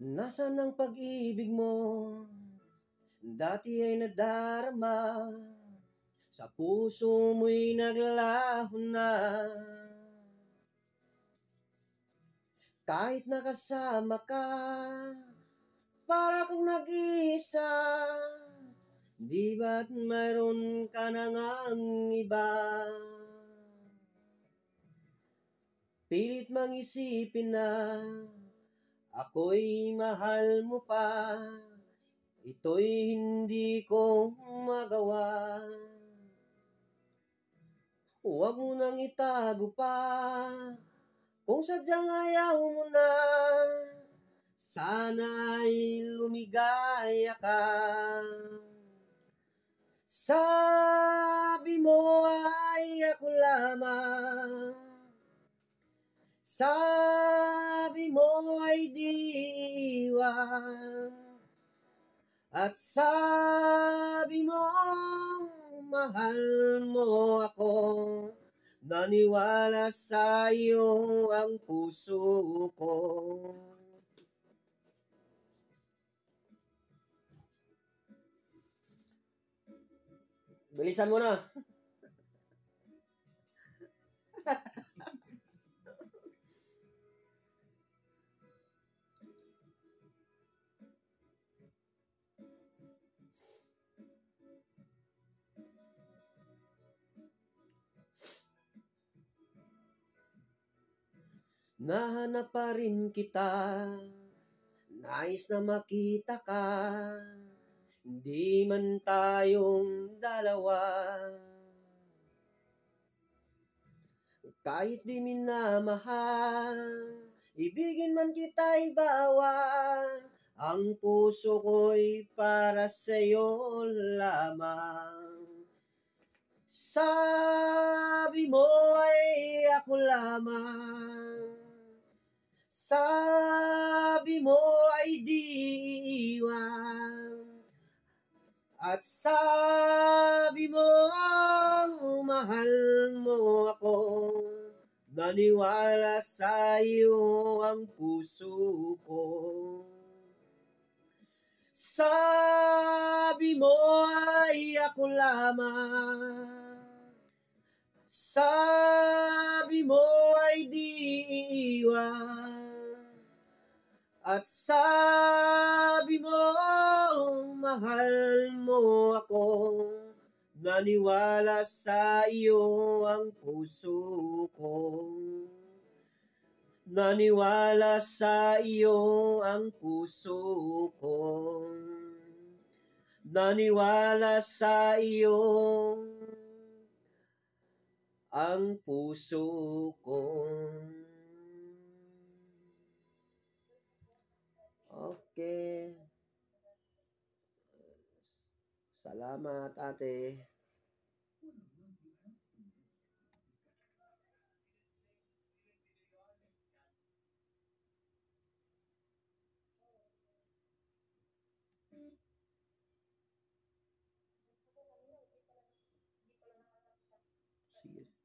Nasaan ang pag-ibig mo? Dati ay nadarama, sa puso mo'y naglaho na. Kahit nakasama ka, para kang nag-iisa. Di ba't mayroon ka na ngang iba? Pilit mang isipin na ako'y mahal mo pa. Ito'y hindi ko magawa. Huwag mo nang itago pa, kung sadyang ayaw mo na. Sana ay lumigaya ka. Sabi mo ay ako lamang, sabi mo ay di iwan, at sabi mo mahal mo ako. Naniwala sa iyo ang puso ko. Bilisan mo na. Nahanap pa rin kita, nais na makita ka. Hindi man tayong dalawa, kahit di minamahal, ibigin man kita'y bawal. Ang puso ko'y para sa'yo lamang. Sabi mo ay ako lamang, sabi mo ay di iwan, at sabi mo mahal mo ako. Naniwala sa iyo ang puso ko. Sabi mo ay ako lamang, sabi mo ay di iwan, at sabi mo mahal mo ako. Naniwala sa iyo ang puso ko. Naniwala sa iyo ang puso ko. Naniwala sa iyo ang puso ko. Okay. Salamat, ate. Sige.